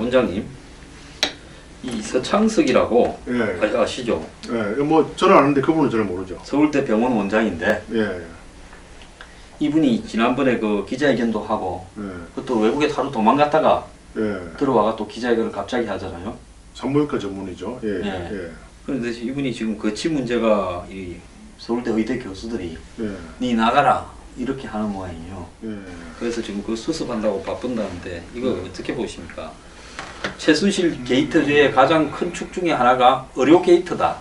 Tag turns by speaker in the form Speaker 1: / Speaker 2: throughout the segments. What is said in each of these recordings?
Speaker 1: 원장님, 이 서창석이라고
Speaker 2: 예.
Speaker 1: 아시죠?
Speaker 2: 예. 뭐 저는 아는데 그분은 저는 모르죠.
Speaker 1: 서울대 병원 원장인데
Speaker 2: 예.
Speaker 1: 이분이 지난번에 그 기자회견도 하고
Speaker 2: 예.
Speaker 1: 그것도 외국에 하루 도망갔다가
Speaker 2: 예.
Speaker 1: 들어와가 또 기자회견을 갑자기 하잖아요.
Speaker 2: 산부인과 전문이죠. 예.
Speaker 1: 예.
Speaker 2: 예.
Speaker 1: 그런데 이분이 지금 거치 문제가 이 서울대 의대 교수들이
Speaker 2: 예.
Speaker 1: 니 나가라 이렇게 하는 모양이에요.
Speaker 2: 예.
Speaker 1: 그래서 지금 그 수습한다고 바쁜다는데 이거 어떻게 보십니까? 최순실 게이트의 가장 큰 축 중에 하나가 의료 게이트다.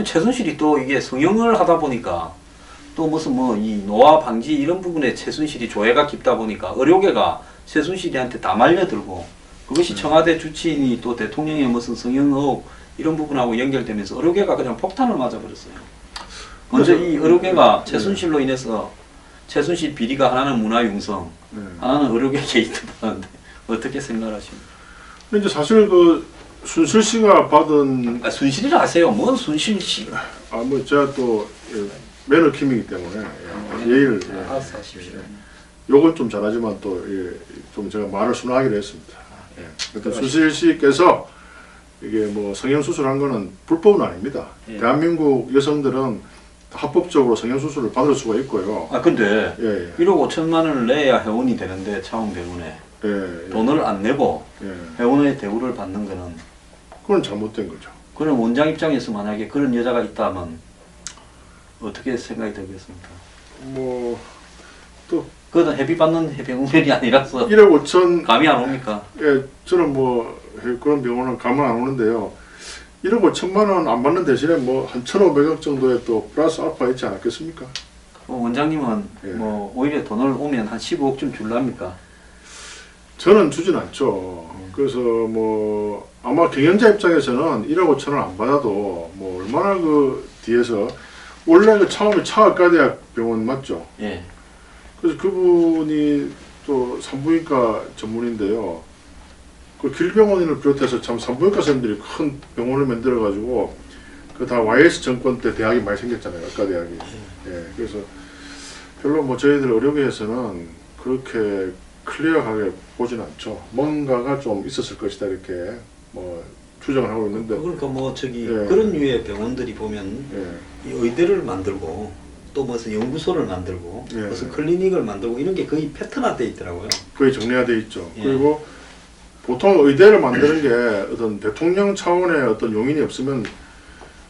Speaker 1: 최순실이 또 이게 성형을 하다 보니까 또 무슨 뭐 이 노화 방지 이런 부분에 최순실이 조예가 깊다 보니까 의료계가 최순실이한테 다 말려들고 그것이 청와대 주치인이 또 대통령의 무슨 성형 의혹 이런 부분하고 연결되면서 의료계가 그냥 폭탄을 맞아버렸어요. 먼저 이 의료계가 최순실로 인해서 최순실 비리가 하나는 문화융성, 하나는 의료계 게이트다는데 어떻게 생각하십니까?
Speaker 2: 근데 이제 사실 그 순실 씨가 받은
Speaker 1: 순실이라 하세요. 뭔 순실 씨?
Speaker 2: 뭐 제가 또 매너킴이기 때문에 예의를
Speaker 1: 알아서 하십시오.
Speaker 2: 요건 좀 잘하지만 또 좀 제가 말을 순화하기로 했습니다. 그러니까 순실 씨께서 이게 뭐 성형 수술한 거는 불법은 아닙니다. 대한민국 여성들은 합법적으로 성형 수술을 받을 수가 있고요.
Speaker 1: 아 근데
Speaker 2: 예.
Speaker 1: 1억 5천만 원을 내야 회원이 되는데 차원병원에
Speaker 2: 예.
Speaker 1: 돈을 안 내고
Speaker 2: 예.
Speaker 1: 회원의 대우를 받는 거는
Speaker 2: 그건 잘못된 거죠.
Speaker 1: 그런 원장 입장에서 만약에 그런 여자가 있다면 어떻게 생각이 들겠습니까?
Speaker 2: 뭐 또
Speaker 1: 그건 회비 받는 병원이 아니라서
Speaker 2: 1억 5천
Speaker 1: 감이 안 옵니까?
Speaker 2: 예, 저는 뭐 그런 병원은 가면 안 오는데요. 1억 5천만 원 안 받는 대신에 뭐 한 1,500억 정도의 또 플러스 알파 있지 않았겠습니까?
Speaker 1: 원장님은
Speaker 2: 예.
Speaker 1: 뭐 오히려 돈을 오면 한 15억쯤 줄랍니까?
Speaker 2: 저는 주진 않죠. 그래서 뭐 아마 경영자 입장에서는 1억 5천을 안 받아도 뭐 얼마나 그 뒤에서 원래 그 처음에 차의과대학 병원 맞죠?
Speaker 1: 예.
Speaker 2: 그래서 그분이 또 산부인과 전문인데요. 그 길병원인을 비롯해서 참 산부인과 선생님들이 큰 병원을 만들어 가지고 그 다 YS 정권 때 대학이 많이 생겼잖아요. 의과대학이. 예. 그래서 별로 뭐 저희들 의료계에서는 그렇게 클리어하게 보진 않죠. 뭔가가 좀 있었을 것이다 이렇게 뭐 추정을 하고 있는데.
Speaker 1: 그러니까 뭐 저기
Speaker 2: 예.
Speaker 1: 그런 류의 병원들이 보면
Speaker 2: 예.
Speaker 1: 이 의대를 만들고 또 무슨 연구소를 만들고
Speaker 2: 예.
Speaker 1: 무슨 클리닉을 만들고 이런 게 거의 패턴화돼 있더라고요.
Speaker 2: 거의 정리가 돼 있죠.
Speaker 1: 예.
Speaker 2: 그리고 보통 의대를 만드는 게 어떤 대통령 차원의 어떤 용인이 없으면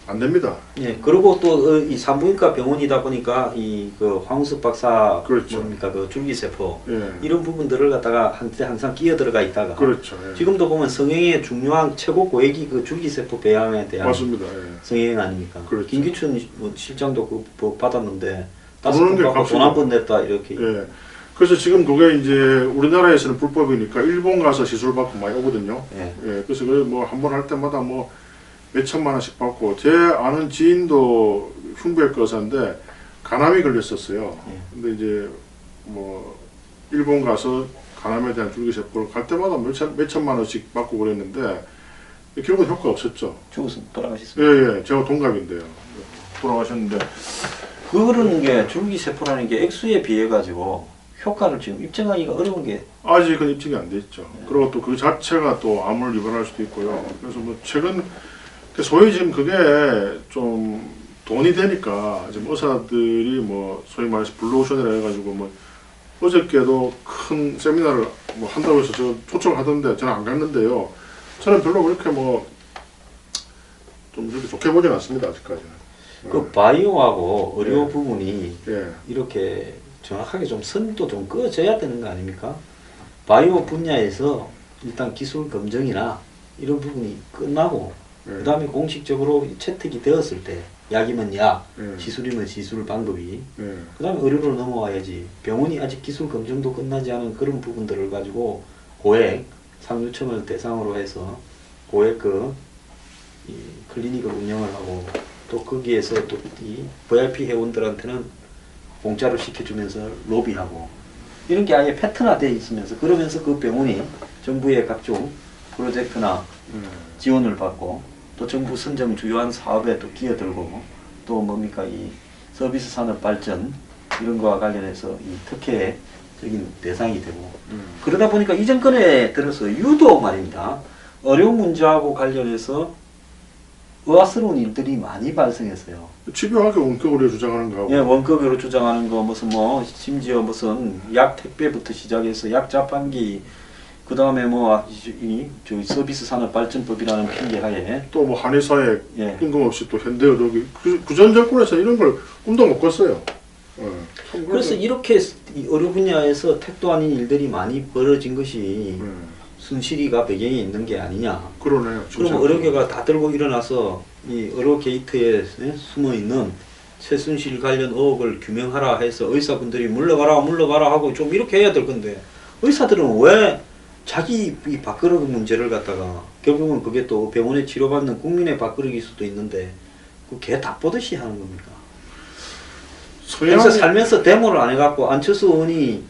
Speaker 2: 안 됩니다.
Speaker 1: 예. 그리고 또 이 산부인과 병원이다 보니까 이 그 황우석 박사
Speaker 2: 그렇죠.
Speaker 1: 뭡니까 그 줄기세포
Speaker 2: 예.
Speaker 1: 이런 부분들을 갖다가 한때 항상 끼어 들어가 있다가
Speaker 2: 그렇죠. 예.
Speaker 1: 지금도 보면 성형의 중요한 최고 고액이 그 줄기세포 배양에 대한
Speaker 2: 맞습니다. 예.
Speaker 1: 성형 아닙니까?
Speaker 2: 그렇죠.
Speaker 1: 김기춘 뭐 실장도 그 받았는데
Speaker 2: 그러는 게
Speaker 1: 5번 받고
Speaker 2: 값이죠.
Speaker 1: 돈 한 번 냈다 이렇게.
Speaker 2: 예. 그래서 지금 그게 이제 우리나라에서는 불법이니까 일본 가서 시술 받고 많이 오거든요.
Speaker 1: 예.
Speaker 2: 예. 그래서 뭐 한 번 할 때마다 뭐 몇 천만 원씩 받고 제 아는 지인도 흉부외과 의사인데 간암이 걸렸었어요.
Speaker 1: 예.
Speaker 2: 근데 이제 뭐 일본 가서 간암에 대한 줄기세포를 갈 때마다 몇 천만 원씩 받고 그랬는데 결국은 효과 없었죠.
Speaker 1: 죽어서 돌아가셨습니다.
Speaker 2: 예, 예. 제가 동갑인데요. 돌아가셨는데
Speaker 1: 그러는 게 줄기세포라는 게 액수에 비해 가지고 효과를 지금 입증하기가 어려운 게
Speaker 2: 아직은 입증이 안 돼 있죠. 그리고 또 그 자체가 또 암을 유발할 수도 있고요. 그래서 뭐 최근 소위 지금 그게 좀 돈이 되니까 지금 의사들이 뭐 소위 말해서 블루오션이라 해가지고 뭐 어저께도 큰 세미나를 뭐 한다고 해서 저 초청을 하던데 저는 안 갔는데요. 저는 별로 그렇게 뭐 좀 그렇게 좋게 보진 않습니다 아직까지는.
Speaker 1: 그 바이오하고 의료
Speaker 2: 예.
Speaker 1: 부분이
Speaker 2: 예,
Speaker 1: 이렇게 정확하게 좀 선도 좀 그어져야 되는 거 아닙니까? 바이오 분야에서 일단 기술 검증이나 이런 부분이 끝나고
Speaker 2: 예,
Speaker 1: 그 다음에 공식적으로 채택이 되었을 때 약이면 약,
Speaker 2: 예,
Speaker 1: 기술이면 기술 방법이
Speaker 2: 예,
Speaker 1: 그 다음에 의료로 넘어와야지. 병원이 아직 기술 검증도 끝나지 않은 그런 부분들을 가지고 고액 상류층을 대상으로 해서 고액 이 클리닉을 운영을 하고 또 거기에서 또 이 VIP 회원들한테는 공짜로 시켜주면서 로비하고 이런 게 아예 패턴화되어 있으면서 그러면서 그 병원이 정부의 각종 프로젝트나 지원을 받고 또 정부 선정 주요한 사업에 또 끼어들고 또 뭡니까 이 서비스 산업 발전 이런 거와 관련해서 이 특혜 저기 대상이 되고 그러다 보니까 이 정권에 들어서 유독 말입니다. 어려운 문제하고 관련해서 의아스러운 일들이 많이 발생했어요.
Speaker 2: 집요하게 원격으로 주장하는 거하고
Speaker 1: 예, 원격으로 주장하는 거 무슨 뭐 심지어 무슨 약 택배부터 시작해서 약 자판기 그 다음에 뭐이 서비스 산업 발전법이라는 핑계하에
Speaker 2: 또 뭐 한의사에
Speaker 1: 예.
Speaker 2: 뜬금없이 또 현대의료기 그전 정권에서 이런 걸 꿈도 못 꿨어요. 참
Speaker 1: 그래서 이렇게 이 의료 분야에서 택도 아닌 일들이 많이 벌어진 것이 순실이가 배경에 있는 게 아니냐.
Speaker 2: 그러네요.
Speaker 1: 그럼 의료계가 다 들고 일어나서 이 의료 게이트에 숨어 있는 최순실 관련 의혹을 규명하라 해서 의사분들이 물러가라 하고 좀 이렇게 해야 될 건데 의사들은 왜 자기 이 밥그릇 문제를 갖다가 결국은 그게 또 병원에 치료받는 국민의 밥그릇일 수도 있는데 그 개 다 보듯이 하는 겁니까? 그래서 살면서 데모를 안 해갖고 안철수 의원이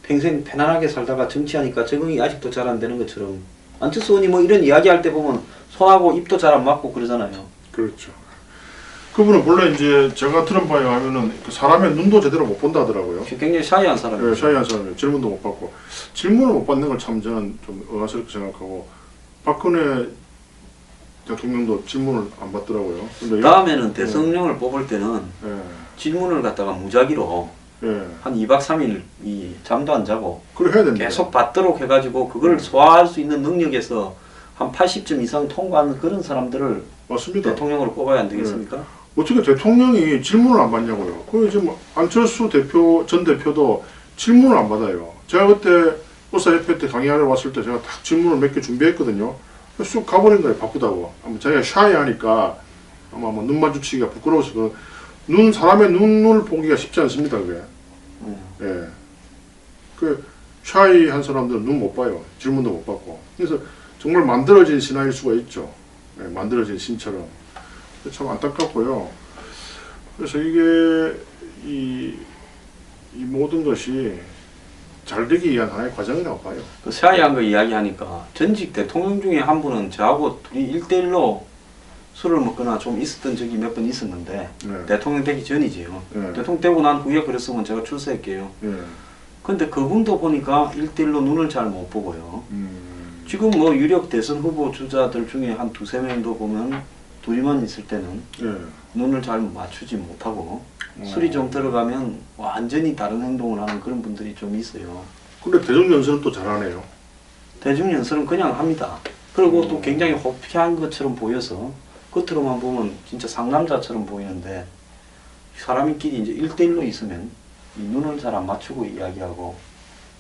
Speaker 1: 평생 편안하게 살다가 정치하니까 적응이 아직도 잘 안 되는 것처럼 안철수 의원이 뭐 이런 이야기할 때 보면 손하고 입도 잘 안 맞고 그러잖아요.
Speaker 2: 그렇죠. 그분은 원래 이제 제가 들은 바에 하면은 그 사람의 눈도 제대로 못 본다 하더라고요.
Speaker 1: 굉장히 샤이한 사람이에요.
Speaker 2: 네, 샤이한 사람이에요. 질문도 못 받고 질문을 못 받는 걸 참 저는 좀 의아스럽게 생각하고 박근혜 대통령도 질문을 안 받더라고요. 근데
Speaker 1: 다음에는 대통령을 뽑을 때는
Speaker 2: 예,
Speaker 1: 질문을 갖다가 무작위로
Speaker 2: 예,
Speaker 1: 한 2박 3일 이 잠도 안 자고
Speaker 2: 그걸 해야 됩니다.
Speaker 1: 계속 받도록 해가지고 그걸 소화할 수 있는 능력에서 한 80점 이상 통과하는 그런 사람들을
Speaker 2: 맞습니다.
Speaker 1: 대통령으로 뽑아야 안 되겠습니까?
Speaker 2: 어떻게 대통령이 질문을 안 받냐고요. 그 지금 안철수 전 대표도 질문을 안 받아요. 제가 그때 의사협회 때 강의하러 왔을 때 제가 딱 질문을 몇 개 준비했거든요. 쑥 가버린 거예요. 바쁘다고. 아마 자기가 샤이하니까 아마 뭐 눈 마주치기가 부끄러워서 사람의 눈을 보기가 쉽지 않습니다. 그게. 예. 그 샤이한 사람들은 눈 못 봐요. 질문도 못 받고. 그래서 정말 만들어진 신화일 수가 있죠. 예, 만들어진 신처럼. 참 안타깝고요. 그래서 이게 이 모든 것이 잘 되기 위한 하나의 과정이라고 봐요.
Speaker 1: 그 샤이한 거 이야기하니까 전직 대통령 중에 한 분은 저하고 둘이 1대1로 술을 먹거나 좀 있었던 적이 몇 번 있었는데
Speaker 2: 네.
Speaker 1: 대통령 되기 전이지요.
Speaker 2: 네.
Speaker 1: 대통령 되고 난 후에 그랬으면 제가 출세할게요.
Speaker 2: 예.
Speaker 1: 근데 그분도 보니까 1대1로 눈을 잘 못 보고요. 지금 뭐 유력 대선 후보 주자들 중에 한 두세 명도 보면 둘이만 있을 때는
Speaker 2: 예.
Speaker 1: 눈을 잘 맞추지 못하고 술이 좀 들어가면 완전히 다른 행동을 하는 그런 분들이 좀 있어요.
Speaker 2: 근데 대중연설은 또 잘하네요.
Speaker 1: 대중연설은 그냥 합니다. 그리고 또 굉장히 호피한 것처럼 보여서 겉으로만 보면 진짜 상남자처럼 보이는데 사람끼리 이제 1대1로 있으면 이 눈을 잘 안 맞추고 이야기하고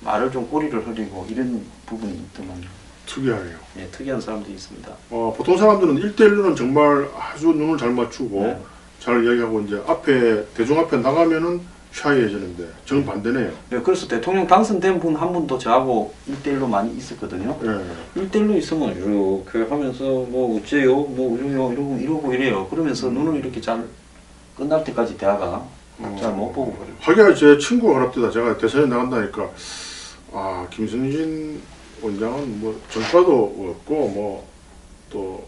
Speaker 1: 말을 좀 꼬리를 흐리고 이런 부분이 있더만요.
Speaker 2: 특이하네요.
Speaker 1: 예, 특이한 사람들이 있습니다.
Speaker 2: 보통 사람들은 1대1로는 정말 아주 눈을 잘 맞추고
Speaker 1: 네.
Speaker 2: 잘 이야기하고 이제 대중 앞에 나가면은 샤이해지는데 정반대네요.
Speaker 1: 네, 그래서 대통령 당선된 분 한 분도 저하고 1대1로 많이 있었거든요.
Speaker 2: 예.
Speaker 1: 1대1로 있으면 이렇게 하면서 뭐 어째요? 뭐 이러고 이래요. 그러면서 눈을 이렇게 잘 끝날 때까지 대화가 잘 못 보고 그래요.
Speaker 2: 하기야 제 친구가 그럽니다. 제가 대선에 나간다니까 김승진 원장은 뭐 전과도 없고 또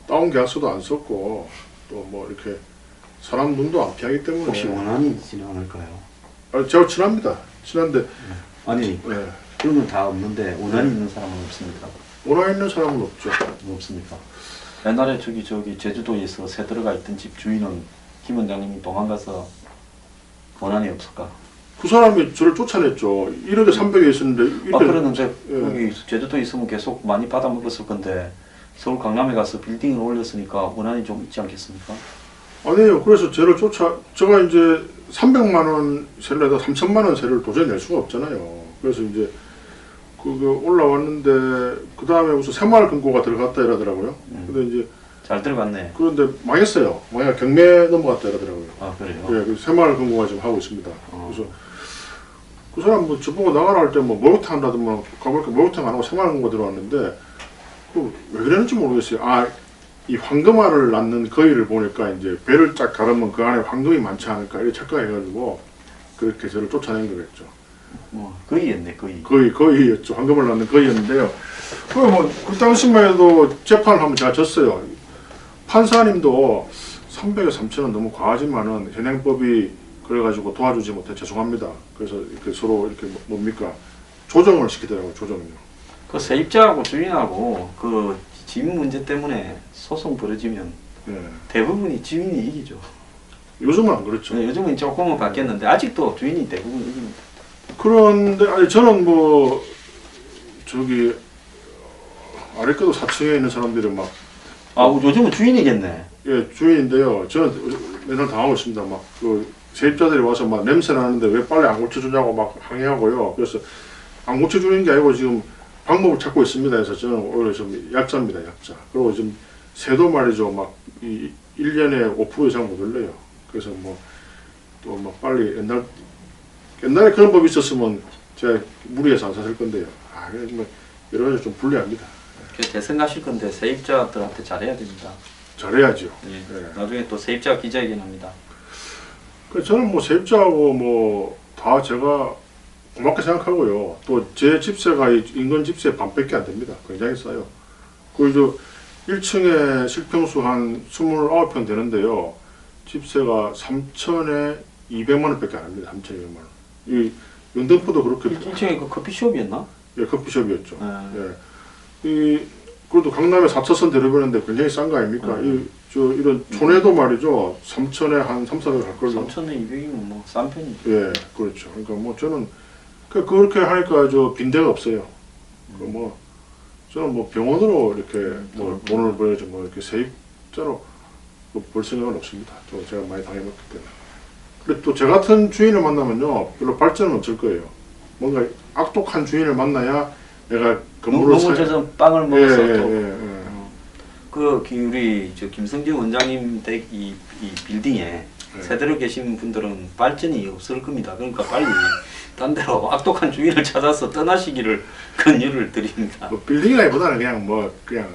Speaker 2: 다운 계약서도 안 썼고 또 뭐 이렇게 사람 눈도 안 피하기 때문에
Speaker 1: 혹시 원한이 있지는 않을까요?
Speaker 2: 제가 친합니다. 친한데
Speaker 1: 아니
Speaker 2: 예.
Speaker 1: 그런 건 다 없는데 원한이 있는 사람은 없습니다.
Speaker 2: 원한 있는 사람은 없죠.
Speaker 1: 없습니까? 옛날에 저기 제주도에서 새 들어가 있던 집 주인은 김 원장님이 도망가서 원한이 없을까?
Speaker 2: 그 사람이 저를 쫓아냈죠. 1억에 300에 있었는데
Speaker 1: 그러는데
Speaker 2: 예.
Speaker 1: 여기 제주도에 있으면 계속 많이 받아먹었을 건데 서울 강남에 가서 빌딩을 올렸으니까 원한이 좀 있지 않겠습니까?
Speaker 2: 아니에요. 그래서 제가 이제 300만 원 세를 내다 3천만 원 세를 도저히 낼 수가 없잖아요. 그래서 이제 그거 올라왔는데 그 다음에 무슨 새마을 금고가 들어갔다 이러더라고요. 근데 이제
Speaker 1: 잘 들어갔네.
Speaker 2: 그런데 망했어요. 경매 넘어갔다 이러더라고요.
Speaker 1: 아 그래요?
Speaker 2: 예, 그래서 새마을 금고가 지금 하고 있습니다. 그래서 그 사람 뭐 저보고 나가라 할 때 뭐 목욕탕 한다더만 가볼까 목욕탕 안 하고 새마을 금고 들어왔는데 왜 그랬는지 모르겠어요. 이 황금알을 낳는 거위를 보니까 이제 배를 쫙 가르면 그 안에 황금이 많지 않을까 이렇게 착각해가지고 그렇게 저를 쫓아낸 거겠죠.
Speaker 1: 거의였네 거의.
Speaker 2: 거의였죠. 황금을 낳는 거의였는데요. 그 당시만 해도 재판을 하면 제가 졌어요. 판사님도 300에 3천은 너무 과하지만은 현행법이 그래가지고 도와주지 못해 죄송합니다. 그래서 이렇게 서로 이렇게 뭡니까 조정을 시키더라고요. 조정을요.
Speaker 1: 그 세입자하고 주인하고 그 집 문제 때문에 소송 벌어지면
Speaker 2: 예.
Speaker 1: 대부분이 주인이 이기죠.
Speaker 2: 요즘은 안 그렇죠.
Speaker 1: 네, 요즘은 조금은 바뀌었는데 아직도 주인이 대부분 이깁니다.
Speaker 2: 그런데 아니 저는 뭐 저기 아랫가도 4층에 있는 사람들이 막
Speaker 1: 아 요즘은 주인이겠네.
Speaker 2: 예, 주인인데요. 저는 맨날 당하고 있습니다. 막 그 세입자들이 와서 막 냄새 나는데 왜 빨리 안 고쳐주냐고 막 항의하고요. 그래서 안 고쳐주는 게 아니고 지금 방법을 찾고 있습니다. 해서 저는 오히려 좀 약자입니다. 약자. 그리고 지금 새도 말이죠. 막 이 1년에 5% 이상 못 올려요. 그래서 뭐 또 막 빨리 옛날에 그런 법이 있었으면 제가 무리해서 안 샀을 건데요. 아, 그래 뭐 여러 가지 좀 불리합니다.
Speaker 1: 대승하실 건데 세입자들한테 잘해야 됩니다.
Speaker 2: 잘해야죠.
Speaker 1: 예.
Speaker 2: 예.
Speaker 1: 나중에 또 세입자 기자회견합니다.
Speaker 2: 그 저는 뭐 세입자하고 뭐 다 제가 고맙게 생각하고요. 또 제 집세가 인근 집세 반밖에 안 됩니다. 굉장히 싸요. 그리고 1층에 실평수 한 29평 되는데요. 집세가 3천에 200만 원밖에 안 합니다. 3,200만 원. 이 영등포도 그렇게
Speaker 1: 1층에 그 커피숍이었나?
Speaker 2: 예, 커피숍이었죠.
Speaker 1: 네.
Speaker 2: 예. 그래도 강남에 4차선 대로변인데 굉장히 싼 거 아닙니까? 이런 촌에도 말이죠. 3천에 한 3, 400 갈 걸요.
Speaker 1: 3,200이면 뭐 싼 편이죠.
Speaker 2: 예, 그렇죠. 그러니까 뭐 저는 그렇게 하니까 저 빈대가 없어요. 뭐 저는 뭐 병원으로 이렇게 뭐 돈을 벌여서 뭐 이렇게 세입자로 뭐벌 생각은 없습니다. 또 제가 많이 당해봤기 때문에. 그리고 또 저 같은 주인을 만나면요, 별로 발전은 없을 거예요. 뭔가 악독한 주인을 만나야 내가 건물을
Speaker 1: 너무 저 빵을 먹어서 또 그 우리 저 김성진 원장님 댁 이 빌딩에 세대로 계신 분들은 발전이 없을 겁니다. 그러니까 빨리 딴 데로 악독한 주인을 찾아서 떠나시기를 권유를 드립니다.
Speaker 2: 뭐 빌딩이라기보다는 그냥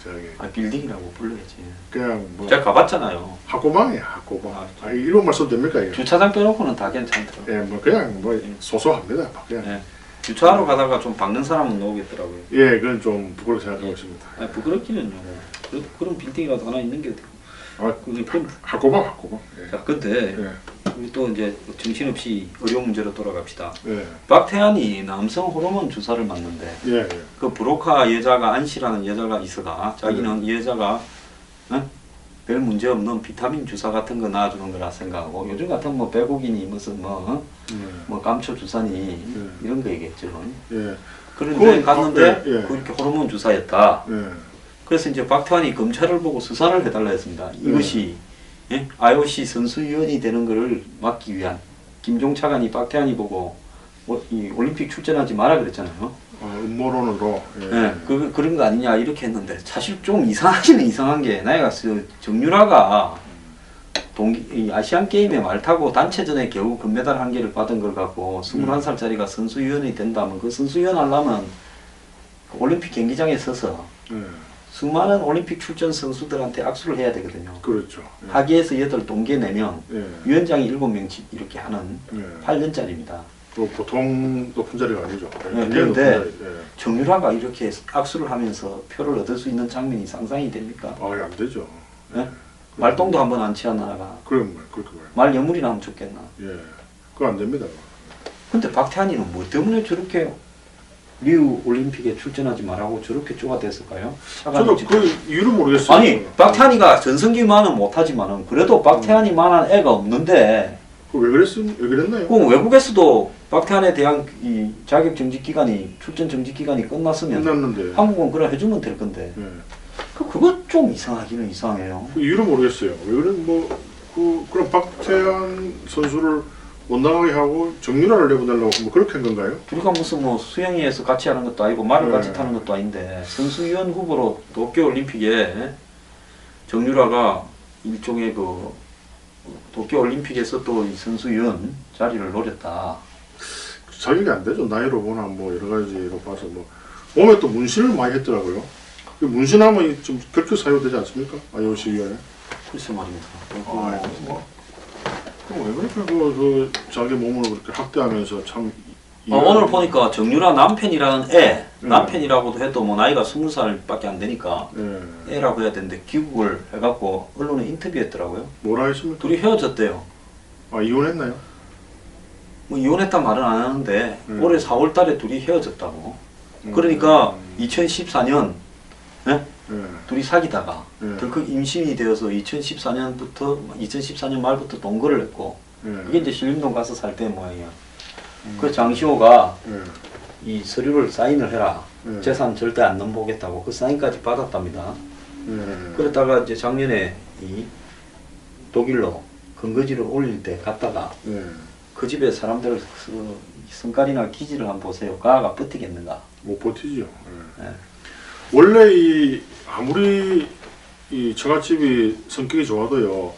Speaker 2: 저기
Speaker 1: 빌딩이라고 불러야지.
Speaker 2: 그냥 뭐
Speaker 1: 제가 가봤잖아요.
Speaker 2: 학고방이야 학고방. 이런 말 써도 됩니까 이게?
Speaker 1: 주차장 빼놓고는 다 괜찮더라고요.
Speaker 2: 예, 뭐 그냥 뭐 소소합니다. 그냥.
Speaker 1: 예. 주차하러 가다가 좀 박는 사람은 나오겠더라고요.
Speaker 2: 예, 그건 좀 부끄럽게 생각하고 있습니다.
Speaker 1: 부끄럽기는요. 그런 빌딩이라도 하나 있는 게 어때요? 그럼
Speaker 2: 학고방. 예.
Speaker 1: 자, 근데
Speaker 2: 예.
Speaker 1: 우리 또 이제 정신없이 의료 문제로 돌아갑시다.
Speaker 2: 예.
Speaker 1: 박태환이 남성 호르몬 주사를 맞는데
Speaker 2: 예. 예.
Speaker 1: 그 브로커 여자가 안씨라는 여자가 있어가 자기는 이 여자가 별 문제 없는 비타민 주사 같은 거 놔주는 거라 생각하고 요즘 같은 뭐 배고기니 무슨 뭐 감초 주사니 이런 거 얘기했죠.
Speaker 2: 예.
Speaker 1: 그런데 갔는데
Speaker 2: 예.
Speaker 1: 그렇게 호르몬 주사였다.
Speaker 2: 예.
Speaker 1: 그래서 이제 박태환이 검찰을 보고 수사를 해달라 했습니다. 이것이 IOC 선수위원이 되는 것을 막기 위한 김종차관이 박태환이 보고 이 올림픽 출전하지 마라 그랬잖아요.
Speaker 2: 음모론으로. 예.
Speaker 1: 네, 그런 거 아니냐 이렇게 했는데 사실 좀 이상하기는 이상한 게 나이가 정유라가 이 아시안 게임에 말 타고 단체전에 겨우 금메달 한 개를 받은 걸 갖고 21살짜리가 선수위원이 된다면 그 선수위원 하려면 올림픽 경기장에 서서 수많은 올림픽 출전 선수들한테 악수를 해야 되거든요.
Speaker 2: 그렇죠. 예.
Speaker 1: 하계에서 8동계 내면
Speaker 2: 예.
Speaker 1: 위원장이 7명 이렇게 하는
Speaker 2: 예.
Speaker 1: 8년짜리입니다.
Speaker 2: 보통 높은 자리가 아니죠.
Speaker 1: 네, 그런데 정유라가 이렇게 악수를 하면서 표를 얻을 수 있는 장면이 상상이 됩니까?
Speaker 2: 안 되죠.
Speaker 1: 네? 말똥도 한번 안 치웠나가.
Speaker 2: 그렇게 말이에요.
Speaker 1: 말 여물이나 하면 좋겠나.
Speaker 2: 예. 그거 안 됩니다.
Speaker 1: 근데 박태환이는 뭐 때문에 저렇게 리우 올림픽에 출전하지 말라고 저렇게 쪼가댔을까요?
Speaker 2: 저도 그 이유를 모르겠어요.
Speaker 1: 아니 박태환이가 전성기만은 못하지만은 그래도 박태환이만한 애가 없는데
Speaker 2: 왜 그랬나요?
Speaker 1: 그럼 외국에서도 박태환에 대한 이 자격 정지 기간이 출전 정지 기간이 끝났으면
Speaker 2: 끝났는데
Speaker 1: 한국은 그래 해주면 될 건데
Speaker 2: 예.
Speaker 1: 그거 좀 이상하기는 이상해요.
Speaker 2: 그 이유를 모르겠어요. 왜 그래 그럼 박태환 선수를 못 나가게 하고 정유라를 내보내려고 뭐 그렇게 한 건가요?
Speaker 1: 우리가 무슨 뭐 수영회에서 같이 하는 것도 아니고 말을 같이 타는 것도 아닌데 선수위원 후보로 도쿄올림픽에 정유라가 일종의 그 도쿄올림픽에서 또 이 선수위원 자리를 노렸다.
Speaker 2: 자격이 안 되죠. 나이로 보나 뭐 여러 가지로 봐서 몸에 또 문신을 많이 했더라고요. 그 문신하면 좀 그렇게 사유되지 않습니까? IOC 위원회.
Speaker 1: 글쎄 말입니다.
Speaker 2: 왜 그렇게 자기 몸을 그렇게 학대하면서 참.
Speaker 1: 오늘 보니까 정유라 남편이라는 남편이라고도 해도 뭐 나이가 20살밖에 안 되니까 애라고 해야 되는데 귀국을 해갖고 언론에 인터뷰했더라고요.
Speaker 2: 뭐라 했습니까?
Speaker 1: 둘이 헤어졌대요.
Speaker 2: 아, 이혼했나요?
Speaker 1: 뭐 이혼했단 말은 안 하는데 올해 4월 달에 둘이 헤어졌다고.
Speaker 2: 음.
Speaker 1: 그러니까 2014년
Speaker 2: 예.
Speaker 1: 둘이 사귀다가
Speaker 2: 예.
Speaker 1: 덜컥 임신이 되어서 2014년 말부터 동거를 했고
Speaker 2: 예.
Speaker 1: 그게 이제 신림동 가서 살 때 모양이야. 그 장시호가
Speaker 2: 예.
Speaker 1: 이 서류를 사인을 해라.
Speaker 2: 예.
Speaker 1: 재산 절대 안 넘보겠다고 그 사인까지 받았답니다.
Speaker 2: 예.
Speaker 1: 그러다가 이제 작년에 이 독일로 근거지를 올릴 때 갔다가
Speaker 2: 예.
Speaker 1: 그 집에 사람들 그 성깔이나 기질을 한번 보세요. 가가 버티겠는가?
Speaker 2: 못 버티죠. 예.
Speaker 1: 예.
Speaker 2: 원래 이 아무리 이 처갓집이 성격이 좋아도요.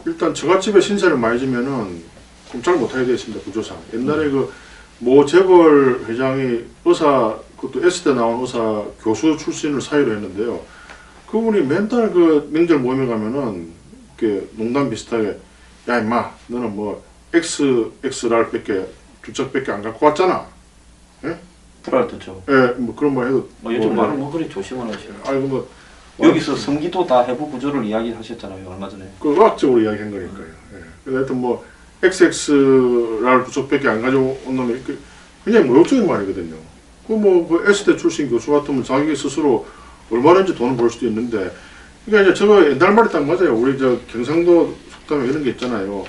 Speaker 2: 일단 처갓집에 신세를 많이 지면은 꼼짝 못하게 되어 있습니다. 구조상. 옛날에 그 모 재벌 회장이 의사 그것도 S대 나온 의사 교수 출신을 사유로 했는데요. 그분이 맨날 그 명절 모임에 가면은 이렇게 농담 비슷하게 야 임마 너는 뭐 XR밖에 두 짝밖에 안 갖고 왔잖아. 예?
Speaker 1: 불알 죠.
Speaker 2: 예, 뭐 그런 말 해도
Speaker 1: 요즘 말을 뭐 그리 조심을 하시는.
Speaker 2: 아이고 뭐
Speaker 1: 여기서 성기도 다 해부 구조를 이야기하셨잖아요 얼마 전에.
Speaker 2: 그 의학적으로 이야기한 거니까요. 예. 그래서 하여튼 뭐 XXR 두 짝밖에 안 가져온 놈이 그냥 모욕적인 말이거든요. 그 S대 출신 교수 같으면 자기 스스로 얼마든지 돈을 벌 수도 있는데 그러니까 이제 저거 옛날 말이 딱 맞아요. 우리 저 경상도 속담에 이런 게 있잖아요.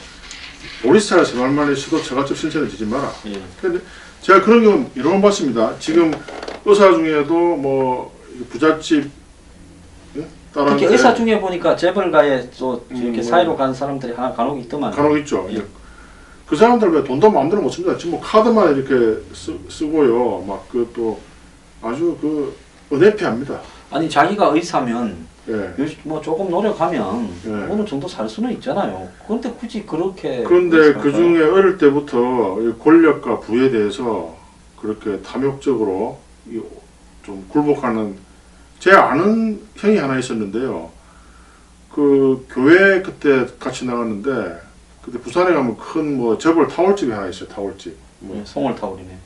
Speaker 2: 오리스타라 새말만에 시도 처갓집 신세를 지지 마라.
Speaker 1: 예.
Speaker 2: 근데 제가 그런 경우 여러 번 봤습니다. 지금 의사 중에도 뭐 부잣집
Speaker 1: 특히 의사 중에 보니까 재벌가에 또 이렇게
Speaker 2: 뭐,
Speaker 1: 사이로 간 사람들이 하나 간혹 있더만.
Speaker 2: 간혹 있죠.
Speaker 1: 예.
Speaker 2: 그 사람들 왜 돈도 마음대로 못 씁니다. 지금 뭐 카드만 이렇게 쓰고요. 막 그 또 아주 그 은혜피합니다.
Speaker 1: 아니 자기가 의사면
Speaker 2: 예.
Speaker 1: 뭐 조금 노력하면
Speaker 2: 예.
Speaker 1: 어느 정도 살 수는 있잖아요. 그런데 굳이 그렇게.
Speaker 2: 그런데 그 중에 어릴 때부터 이 권력과 부에 대해서 그렇게 탐욕적으로 좀 굴복하는 제 아는 형이 하나 있었는데요. 그 교회 그때 같이 나갔는데 그때 부산에 가면 큰 뭐 재벌 타월집이 하나 있어요. 타월집. 뭐,
Speaker 1: 송월타올이네.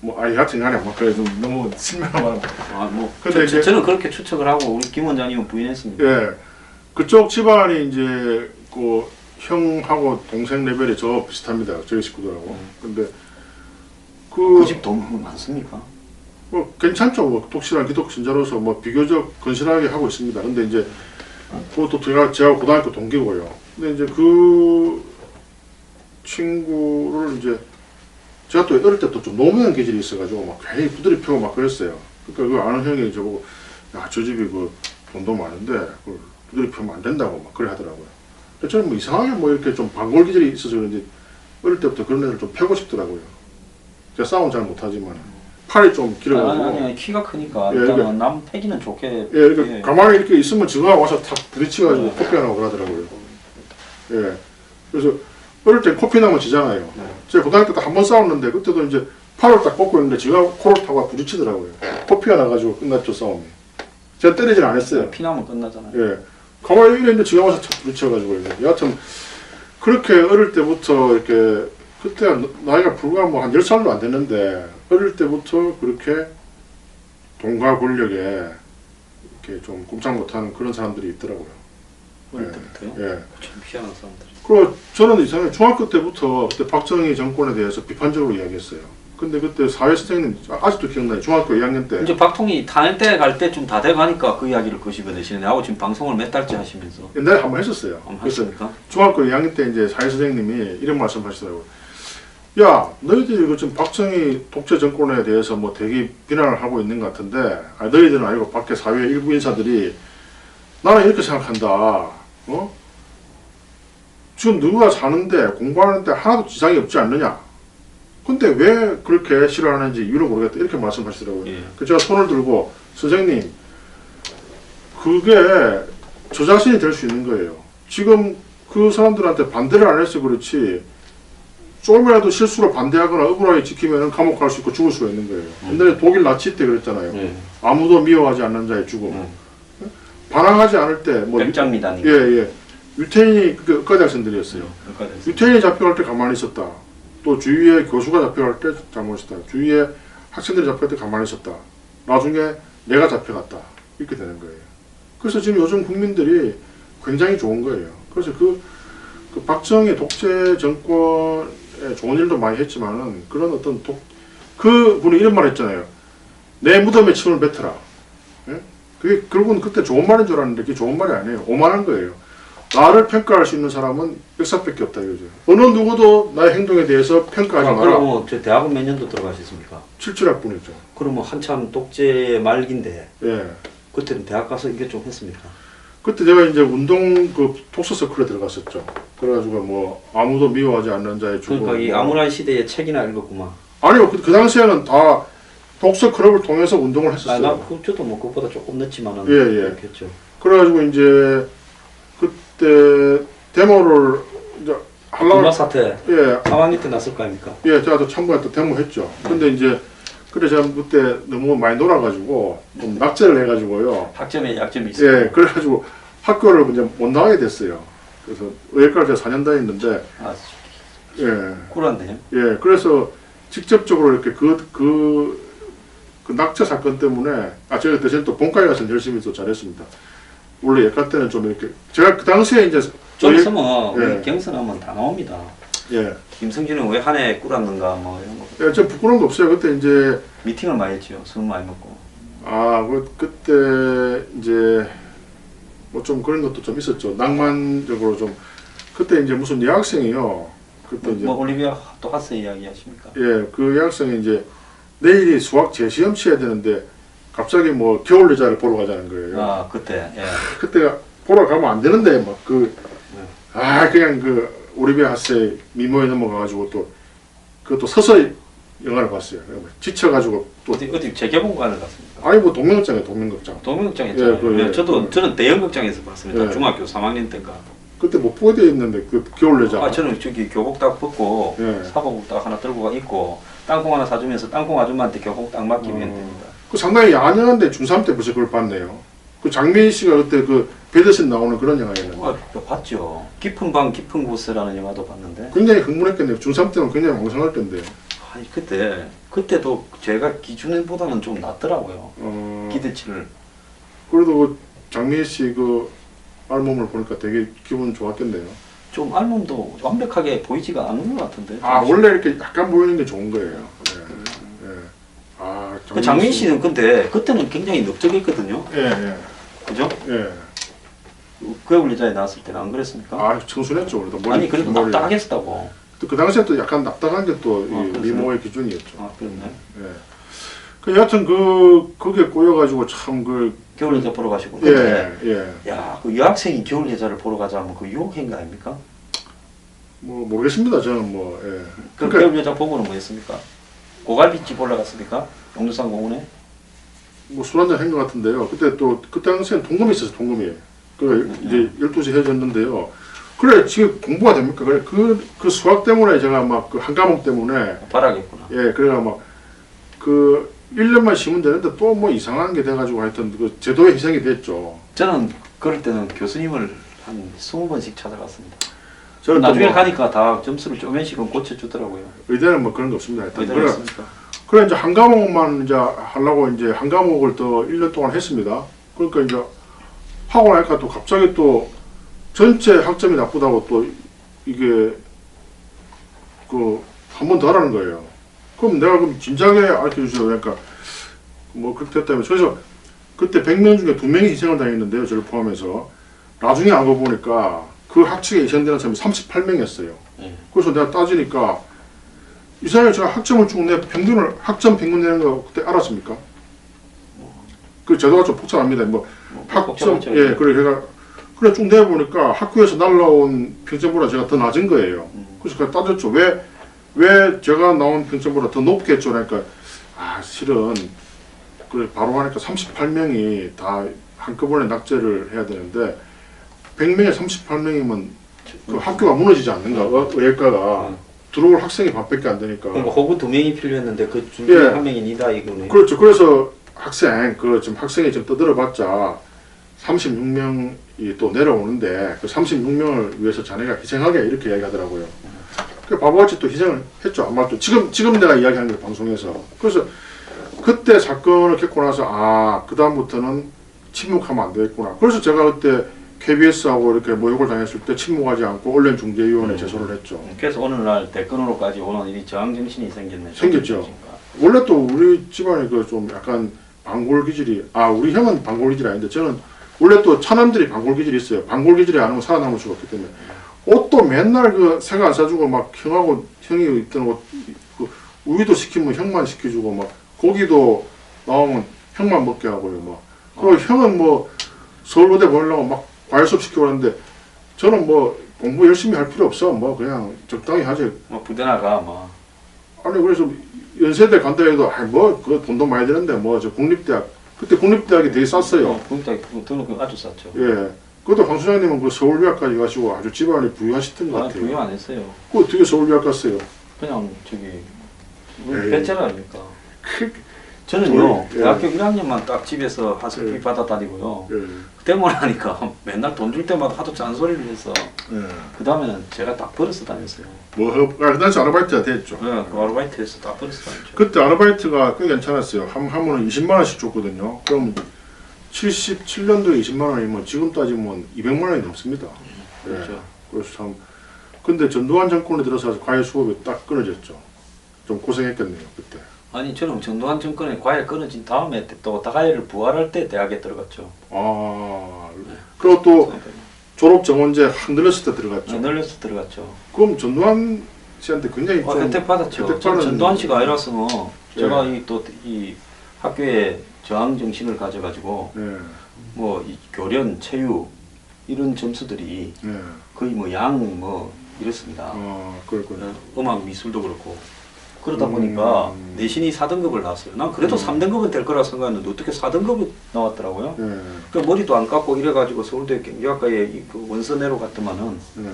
Speaker 2: 여하튼간에 뭐 그래 좀 너무 신명한 말.
Speaker 1: 뭐
Speaker 2: 근데 이제
Speaker 1: 저는 그렇게 추측을 하고 우리 김 원장님은 부인했습니다.
Speaker 2: 예. 그쪽 집안이 이제 그 형하고 동생 레벨이 저 비슷합니다. 저희 식구들하고. 근데
Speaker 1: 그 집 돈 많습니까?
Speaker 2: 뭐 괜찮죠. 뭐 독실한 기독 신자로서 뭐 비교적 건실하게 하고 있습니다. 근데 이제 그것도 제가 고등학교 동기고요. 근데 이제 그 친구를 이제 제가 또 어릴 때부터 좀 노무현 기질이 있어가지고 막 괜히 부드리 펴고 막 그랬어요. 그러니까 그 아는 형이 저보고 야 저 집이 그 돈도 많은데 그걸 부드리 펴면 안 된다고 막 그래 하더라고요. 근데 저는 뭐 이상하게 뭐 이렇게 좀 반골 기질이 있어서 그런지 어릴 때부터 그런 애들 좀 펴고 싶더라고요. 제가 싸움 잘 못하지만 팔이 좀 길어가지고.
Speaker 1: 아니 키가 크니까
Speaker 2: 예,
Speaker 1: 일단은 남 패기는 좋게.
Speaker 2: 예, 그러니까 가만히 이렇게 있으면 지가 와서 탁 부딪혀가지고 코피 나고 그러더라고요. 예. 그래서 어릴 때 코피 나면 지잖아요. 제가 고등학교 때 한 번 싸웠는데 그때도 이제 팔을 딱 뻗고 있는데 지가 코를 타고 부딪히더라고요. 코피가 나가지고 끝났죠 싸움이. 제가 때리진 않았어요.
Speaker 1: 피 나면 끝나잖아요.
Speaker 2: 예. 가만히 이랬는데 지가 와서 탁 부딪혀가지고 여하튼 그렇게 어릴 때부터 이렇게 그때 나이가 불과 뭐 한 10살도 안 됐는데 어릴 때부터 그렇게 돈과 권력에 이렇게 좀 꼼짝 못하는 그런 사람들이 있더라고요.
Speaker 1: 어릴 때부터요?
Speaker 2: 예.
Speaker 1: 참 희한한 사람들이.
Speaker 2: 그리고 저는 이상하게 중학교 때부터 그때 박정희 정권에 대해서 비판적으로 이야기했어요. 근데 그때 사회 선생님 아직도 기억나요. 중학교 2학년 때.
Speaker 1: 이제 박통이 다닐 때 갈 때 좀 다 돼가니까 그 이야기를 거시거내시네. 하고 지금 방송을 몇 달째 하시면서.
Speaker 2: 옛날에 한 번 했었어요.
Speaker 1: 한번
Speaker 2: 그래서
Speaker 1: 하십니까?
Speaker 2: 중학교 2학년 때 이제 사회 선생님이 이런 말씀하시더라고요. 야, 너희들이 그 지금 박정희 독재 정권에 대해서 뭐 되게 비난을 하고 있는 것 같은데, 너희들은 아니고 밖에 사회 일부 인사들이 나는 이렇게 생각한다. 어? 지금 누가 사는데 공부하는데 하나도 지장이 없지 않느냐? 근데 왜 그렇게 싫어하는지 이유를 모르겠다. 이렇게 말씀하시더라고요.
Speaker 1: 예.
Speaker 2: 그래서 제가 손을 들고 선생님, 그게 저 자신이 될 수 있는 거예요. 지금 그 사람들한테 반대를 안 해서 그렇지 조금이라도 실수로 반대하거나 억울하게 지키면 감옥 갈 수 있고 죽을 수가 있는 거예요. 옛날에 독일 나치 때 그랬잖아요.
Speaker 1: 예.
Speaker 2: 아무도 미워하지 않는 자의 죽음. 반항하지 않을 때 뭐
Speaker 1: 백장미단이.
Speaker 2: 예. 유태인이 그 의과대 학생들이었어요.
Speaker 1: 그러니까
Speaker 2: 유태인이 잡혀갈 때 가만히 있었다. 또 주위에 교수가 잡혀갈 때 잘못했다. 주위에 학생들이 잡혀갈 때 가만히 있었다. 나중에 내가 잡혀갔다. 이렇게 되는 거예요. 그래서 지금 요즘 국민들이 굉장히 좋은 거예요. 그래서 그 박정희 독재 정권에 좋은 일도 많이 했지만은 그런 어떤 그 분이 이런 말 했잖아요. 내 무덤에 침을 뱉어라. 예? 그게 결국은 그때 좋은 말인 줄 알았는데 그게 좋은 말이 아니에요. 오만한 거예요. 나를 평가할 수 있는 사람은 역사밖에 없다 이거죠. 어느 누구도 나의 행동에 대해서 평가하지 마라.
Speaker 1: 그럼 저 대학은 몇 년도 들어가셨습니까?
Speaker 2: 77학번이죠.
Speaker 1: 그러면 한참 독재 말기인데
Speaker 2: 예.
Speaker 1: 그때는 대학 가서 이게 좀 했습니까?
Speaker 2: 그때 제가 이제 운동 그 독서서클에 들어갔었죠. 그래가지고 뭐 아무도 미워하지 않는 자의 죽음.
Speaker 1: 그러니까 이 아무란 시대의 책이나 읽었구만.
Speaker 2: 아니요, 그 당시에는 다 독서 클럽을 통해서 운동을 했었어요.
Speaker 1: 나 저도 뭐 그것보다 조금 늦지만은
Speaker 2: 예, 예.
Speaker 1: 그렇겠죠.
Speaker 2: 그래가지고 이제 그때 데모를 이제
Speaker 1: 군마
Speaker 2: 하려고
Speaker 1: 사태
Speaker 2: 예,
Speaker 1: 4학년 때 났을 거 아닙니까?
Speaker 2: 예, 제가 또 참고했던 데모했죠. 근데 이제 그래 제가 그때 너무 많이 놀아가지고 좀 낙제를 해가지고요.
Speaker 1: 학점에 약점이 있어요.
Speaker 2: 예, 그래가지고 학교를 이제 못 나가게 됐어요. 그래서 의예과를 제가 4년 다녔는데
Speaker 1: 아,
Speaker 2: 예,
Speaker 1: 꿀한데요.
Speaker 2: 예, 그래서 직접적으로 이렇게 그 낙제 사건 때문에 제가 대신 또 본과에 가서 열심히 또 잘했습니다. 원래 예과 때는 좀 이렇게 제가 그 당시에 이제
Speaker 1: 좀 있으면
Speaker 2: 예.
Speaker 1: 우리 경선하면 다 나옵니다.
Speaker 2: 예,
Speaker 1: 김성진은 왜 한 해 꿀았는가 뭐 이런 거.
Speaker 2: 예, 저 부끄러운 거 없어요. 그때 이제
Speaker 1: 미팅을 많이 했죠. 술 많이 먹고.
Speaker 2: 그때 이제 뭐 좀 그런 것도 좀 있었죠. 낭만적으로 좀 그때 이제 무슨 여학생이요. 그때 이제
Speaker 1: 뭐 올리비아 또 하스 이야기 하십니까?
Speaker 2: 예, 그 여학생이 이제 내일이 수학 재시험 치어야 되는데 갑자기 뭐 겨울 여자를 보러 가자는 거예요.
Speaker 1: 아 그때 예.
Speaker 2: 그때 보러 가면 안 되는데 막 그냥 그 오리비아 하스의 미모에 넘어가가지고 또 그것도 서서 영화를 봤어요. 지쳐가지고 또
Speaker 1: 어디 재개봉관을 갔습니까?
Speaker 2: 아니 뭐 동명극장이에요. 동명극장.
Speaker 1: 동명극장이었잖아요.
Speaker 2: 예, 그, 예.
Speaker 1: 저는 대형극장에서 봤습니다.
Speaker 2: 예.
Speaker 1: 중학교 3학년 때인가.
Speaker 2: 그때 못 보게 돼 있는데 그 겨울 여자.
Speaker 1: 저는 저기 교복 딱 벗고
Speaker 2: 예.
Speaker 1: 사복복 딱 하나 들고 있고 땅콩 하나 사주면서 땅콩 아줌마한테 교복 딱 맡기면 됩니다.
Speaker 2: 그 상당히 야녀한데 중3 때 벌써 그걸 봤네요. 그 장미희 씨가 그때 그 배드신 나오는 그런 영화였는데
Speaker 1: 봤죠. 깊은 방 깊은 곳이라는 영화도 봤는데.
Speaker 2: 굉장히 흥분했겠네요. 중3 때는 굉장히 왕성할 텐데.
Speaker 1: 아니 그때도 제가 기준보다는 좀 낫더라고요. 기대치를.
Speaker 2: 그래도 그 장미희 씨 그 알몸을 보니까 되게 기분 좋았겠네요.
Speaker 1: 좀 알몸도 완벽하게 보이지가 않는 것 같은데.
Speaker 2: 원래 이렇게 약간 보이는 게 좋은 거예요. 예. 예.
Speaker 1: 그 장민 씨는 근데 그때는 굉장히 넓적했거든요.
Speaker 2: 예.
Speaker 1: 그죠?
Speaker 2: 예.
Speaker 1: 그애울 여자에 나왔을 때는 안 그랬습니까?
Speaker 2: 청순했죠. 그래도
Speaker 1: 아니 그래도 낙딱하게 했었다고.
Speaker 2: 그 당시에 또 약간 낙딱한 게 또 미모의 기준이었죠.
Speaker 1: 그렇네.
Speaker 2: 예. 그 여하튼 그게 꼬여가지고 참
Speaker 1: 겨울 여자 보러 가시고.
Speaker 2: 예.
Speaker 1: 야, 그 여학생이 겨울 여자를 보러 가자면 그 유혹행 거 아닙니까?
Speaker 2: 뭐 모르겠습니다. 저는 뭐 예.
Speaker 1: 그 겨울 여자 보고는 뭐 했습니까? 고갈비집 올라갔습니까? 용두산 공원에?
Speaker 2: 뭐 술 한잔 한 것 같은데요. 그때 당시엔 동금이 있었어요. 동금이. 이제 12시 헤어졌는데요. 그래 지금 공부가 됩니까? 그래 그 수학 때문에 제가 막 그 한 과목 때문에
Speaker 1: 바라겠구나.
Speaker 2: 예, 그래가 막 그 1년만 쉬면 되는데 또 뭐 이상한 게 돼가지고 하여튼 그 제도의 희생이 됐죠.
Speaker 1: 저는 그럴 때는 교수님을 한 20번씩 찾아갔습니다.
Speaker 2: 저는
Speaker 1: 나중에
Speaker 2: 뭐
Speaker 1: 가니까 다 점수를 조금씩은 고쳐주더라고요.
Speaker 2: 의대는 뭐 그런 거 없습니다. 하여튼
Speaker 1: 그렇습니까?
Speaker 2: 그래 이제 한 과목만 이제 하려고 이제 한 과목을 더 1년 동안 했습니다. 그러니까 이제 하고 나니까 또 갑자기 또 전체 학점이 나쁘다고 또 이게 그 한 번 더 하라는 거예요. 그럼 내가 그럼 진작에 알려주세요. 그러니까 뭐 그렇게 됐다면 그래서 그때 100명 중에 2명이 희생을 당했는데요. 저를 포함해서 나중에 알고 보니까 그 학칙에 희생되는 사람이 38명이었어요. 그래서 내가 따지니까 이상하게 제가 학점을 쭉 내 학점 평균 내는 거 그때 알았습니까? 그 제도가 좀 복잡합니다. 뭐 학점 예 그래 쭉 내보니까 학교에서 날라온 평점보다 제가 더 낮은 거예요. 그래서 그냥 따졌죠. 왜 제가 나온 평점보다 더 높게 했죠? 그러니까 실은 그래 바로 하니까 38명이 다 한꺼번에 낙제를 해야 되는데 100명에 38명이면 그 학교가 무너지지 않는가? 의예과가 들어올 학생이 반밖에 안 되니까.
Speaker 1: 그러니까 호구 2명이 필요했는데 그 중에 한 명이 니다 이거네.
Speaker 2: 그렇죠. 그래서 지금 학생이 좀 떠들어봤자 36명이 또 내려오는데 그 36명을 위해서 자네가 희생하게 이렇게 이야기하더라고요. 그 바보같이 또 희생을 했죠. 아마 또 지금 내가 이야기하는 게 방송에서. 그래서 그때 사건을 겪고 나서 그 다음부터는 침묵하면 안 되겠구나. 그래서 제가 그때 KBS하고 이렇게 모욕을 당했을 때 침묵하지 않고 언론중재위원회 제소를 했죠.
Speaker 1: 그래서 오늘날 대권으로까지 오는 이 저항 정신이 생겼네.
Speaker 2: 생겼죠. 원래 또 우리 집안이 그 좀 약간 반골 기질이 우리 형은 반골 기질이 아닌데 저는 원래 또 차남들이 반골 기질이 있어요. 반골 기질이 아니면 살아남을 수가 없기 때문에 옷도 맨날 그 새가 안 사주고 막 형이 입던 옷 그 우유도 시키면 형만 시켜주고 막 고기도 나오면 형만 먹게 하고요. 막 그리고 형은 뭐 서울대 보내려고 막 과외 수업 시키고 그러는데 저는 뭐 공부 열심히 할 필요 없어. 뭐 그냥 적당히 하지.
Speaker 1: 뭐 부대 나가 뭐.
Speaker 2: 아니 그래서 연세대 간다 해도 그 돈도 많이 드는데 뭐 저 국립대학 그때 국립대학이 되게 쌌어요.
Speaker 1: 국립대학 등록금 아주 쌌죠.
Speaker 2: 예. 그것도 황 소장님은 그 서울대학까지 가시고 아주 집안이 부유하시던 것 같아요.
Speaker 1: 부유 안 했어요.
Speaker 2: 그 어떻게 서울대학 갔어요?
Speaker 1: 그냥 저기
Speaker 2: 에이.
Speaker 1: 배째라 아닙니까?
Speaker 2: 그,
Speaker 1: 저는요
Speaker 2: 예.
Speaker 1: 대학교 1학년만 딱 집에서 하숙비
Speaker 2: 예.
Speaker 1: 받아 다니고요.
Speaker 2: 예.
Speaker 1: 그때만 하니까 맨날 돈 줄 때마다 하도 잔소리를 해서
Speaker 2: 예.
Speaker 1: 그 다음에는 제가 딱 버려서 다녔어요.
Speaker 2: 그 당시 아르바이트가 됐죠.
Speaker 1: 네, 그 아르바이트에서 딱 버려서 다녔죠.
Speaker 2: 그때 아르바이트가 꽤 괜찮았어요. 하면은 20만 원씩 줬거든요. 그럼 77년도에 20만 원이면 지금 따지면 200만 원이 넘습니다. 예.
Speaker 1: 그렇죠.
Speaker 2: 그래서 참 근데 전두환 정권에 들어서 과외 수업이 딱 끊어졌죠. 좀 고생했겠네요 그때.
Speaker 1: 아니 저는 전두환 정권에 과외 끊어진 다음에 또 과외를 부활할 때 대학에 들어갔죠.
Speaker 2: 그리고 또 졸업 정원제 흔들렸을 때 들어갔죠.
Speaker 1: 늘려서 들어갔죠.
Speaker 2: 그럼 전두환 씨한테 굉장히 좀
Speaker 1: 혜택 받았죠.
Speaker 2: 혜택
Speaker 1: 전
Speaker 2: 받은-
Speaker 1: 전두환 씨가 아니라서 제가
Speaker 2: 예.
Speaker 1: 이 학교에 저항 정신을 가져가지고
Speaker 2: 예.
Speaker 1: 뭐 이 교련, 체육 이런 점수들이
Speaker 2: 예.
Speaker 1: 거의 뭐 양 뭐 이렇습니다.
Speaker 2: 그렇군요.
Speaker 1: 음악 미술도 그렇고 그러다 보니까 내신이 4등급을 나왔어요. 난 그래도 3등급은 될 거라 생각했는데 어떻게 4등급이 나왔더라고요.
Speaker 2: 예.
Speaker 1: 그 머리도 안 깎고 이래가지고 서울대 경제학과에 그 원서내로 갔더만은
Speaker 2: 예.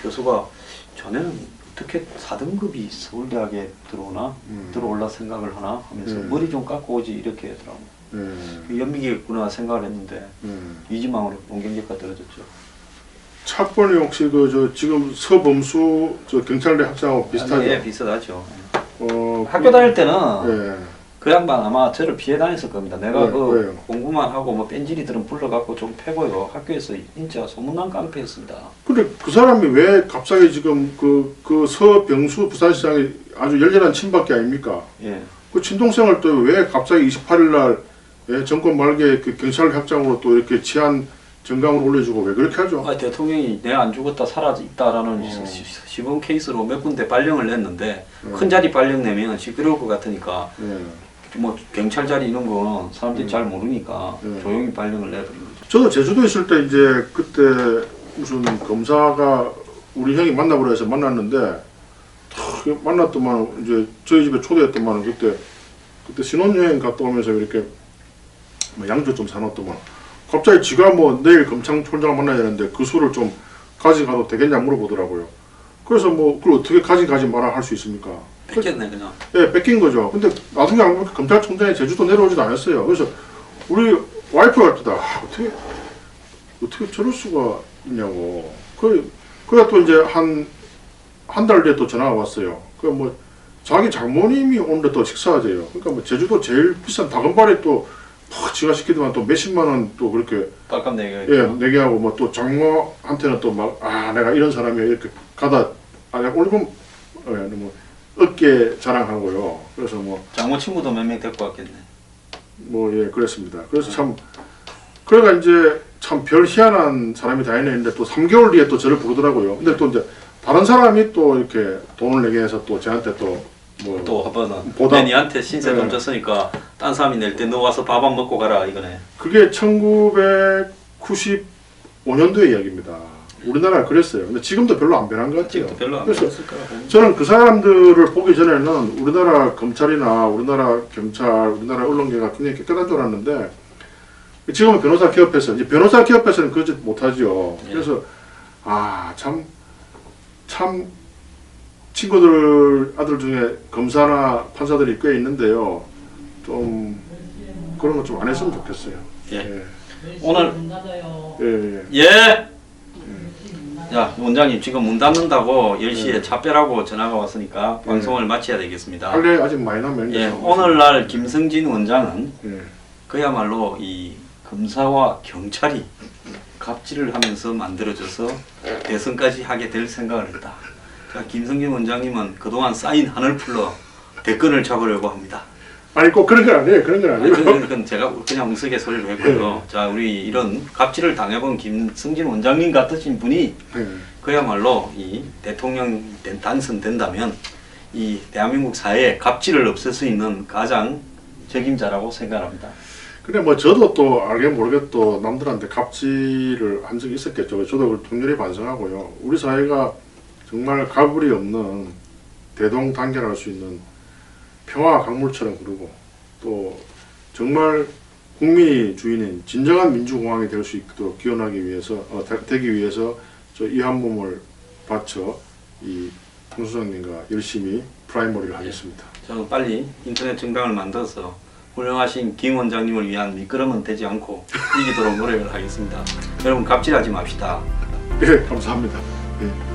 Speaker 1: 교수가 자네는 어떻게 4등급이 서울대학에 들어오나 들어올라 생각을 하나 하면서 머리 좀 깎고 오지 이렇게 하더라고. 연미겠구나 생각을 했는데 이지망으로 농경제과 떨어졌죠.
Speaker 2: 착번이 혹시 지금 서범수 경찰대 학생하고 비슷하죠?
Speaker 1: 예, 비슷하죠.
Speaker 2: 그
Speaker 1: 학교 다닐 때는
Speaker 2: 예.
Speaker 1: 그 양반 아마 저를 피해 다녔을 겁니다. 내가
Speaker 2: 네,
Speaker 1: 그
Speaker 2: 왜요?
Speaker 1: 공부만 하고 뭐 뺀질이들은 불러갖고 좀 패고요. 학교에서 진짜 소문난 깡패였습니다.
Speaker 2: 근데 그 사람이 왜 갑자기 지금 그 서병수 부산시장이 아주 열렬한 친박계 아닙니까?
Speaker 1: 예.
Speaker 2: 그 친동생을 또 왜 갑자기 28일 날 정권 말기에 그 경찰학장으로 또 이렇게 치안 정강으로 올려주고 왜 그렇게 하죠?
Speaker 1: 대통령이 내가 안 죽었다 살아 있다라는 시범 케이스로 몇 군데 발령을 냈는데 큰 자리 발령 내면 시끄러울 것 같으니까 뭐 경찰 자리 이런 거 사람들이 잘 모르니까 조용히 발령을 내버린 거죠.
Speaker 2: 저도 제주도에 있을 때 이제 그때 무슨 검사가 우리 형이 만나보려 해서 만났는데 탁 만났더만 이제 저희 집에 초대했더만 그때 신혼여행 갔다 오면서 이렇게 뭐 양주 좀 사놨더만 갑자기 지가 뭐 내일 검찰총장을 만나야 되는데 그 술을 좀 가져가도 되겠냐 물어보더라고요. 그래서 뭐 그걸 어떻게 가지 마라 할 수 있습니까?
Speaker 1: 뺏겼네 그냥.
Speaker 2: 예, 뺏긴 거죠. 근데 나중에 알고 보니까 검찰총장이 제주도 내려오지도 않았어요. 그래서 우리 와이프가 그러다 어떻게 저럴 수가 있냐고. 그래 또 이제 한 달 뒤에 또 전화가 왔어요. 그 뭐 자기 장모님이 오는데 또 식사하재요. 그러니까 뭐 제주도 제일 비싼 다금발에 또 지가 시키더만 또 몇십만 원 또 그렇게
Speaker 1: 빨간 내게.
Speaker 2: 내게 하고 뭐 또 장모한테는 또 막 내가 이런 사람이야 이렇게 가다 올리면 너무 어깨 자랑하고요. 그래서 뭐
Speaker 1: 장모 친구도 몇 명 데리고 왔겠네.
Speaker 2: 뭐 그랬습니다. 그래서 참 그래가 이제 참 별 희한한 사람이 다니는데 또 3개월 뒤에 또 저를 부르더라고요. 근데 또 이제 다른 사람이 또 이렇게 돈을 내게 해서 또 저한테 또 뭐
Speaker 1: 또 한번은
Speaker 2: 보다-
Speaker 1: 내 니한테 신세 돈
Speaker 2: 네.
Speaker 1: 줬으니까 딴 사람이 낼 때 너 와서 밥 안 먹고 가라 이거네.
Speaker 2: 그게 1995년도의 이야기입니다. 우리나라가 그랬어요. 근데 지금도 별로 안 변한 것 같아요.
Speaker 1: 지금도 별로 안
Speaker 2: 그래서
Speaker 1: 그랬을 거라고.
Speaker 2: 저는 그 사람들을 보기 전에는 우리나라 검찰이나 우리나라 경찰, 우리나라 언론계가 굉장히 깨끗한 줄 알았는데 지금은 변호사 기업에서 이제 변호사 기업에서는 그러지 못하죠.
Speaker 1: 예.
Speaker 2: 그래서 참 친구들 아들 중에 검사나 판사들이 꽤 있는데요. 좀 그런 거 좀 안 했으면 좋겠어요.
Speaker 1: 예. 오늘
Speaker 2: 예.
Speaker 1: 예. 야 원장님 지금 문 닫는다고 10시에 차 빼라고 전화가 왔으니까 방송을 마쳐야 되겠습니다.
Speaker 2: 할래 아직 많이 남았는데.
Speaker 1: 예. 오늘날 김성진 원장은
Speaker 2: 예.
Speaker 1: 그야말로 검사와 경찰이 갑질을 하면서 만들어져서 대선까지 하게 될 생각을 했다. 자, 김성진 원장님은 그동안 쌓인 한을 풀러 대권을 잡으려고 합니다.
Speaker 2: 아니 꼭 그런 건 아니에요. 그런 건 아니에요.
Speaker 1: 그건 제가 그냥 우스갯소리로 했고요. 자, 우리 이런 갑질을 당해본 김성진 원장님 같으신 분이
Speaker 2: 네.
Speaker 1: 그야말로 이 대통령 당선된다면 이 대한민국 사회에 갑질을 없앨 수 있는 가장 적임자라고 생각합니다.
Speaker 2: 근데 뭐 저도 또 알게 모르게 또 남들한테 갑질을 한 적이 있었겠죠. 저도 그걸 통렬히 반성하고요. 우리 사회가 정말 가불이 없는 대동단결할 수 있는 평화 강물처럼 흐르고 또 정말 국민이 주인인 진정한 민주공화국이 될 수 있도록 기원하기 위해서 되기 위해서 저 이 한 몸을 바쳐 이 홍 소장님과 열심히 프라이머리를 하겠습니다.
Speaker 1: 저는 빨리 인터넷 정당을 만들어서 훌륭하신 김 원장님을 위한 미끄럼은 되지 않고 이기도록 노력을 하겠습니다. 여러분 갑질하지 맙시다.
Speaker 2: 네, 감사합니다. 네.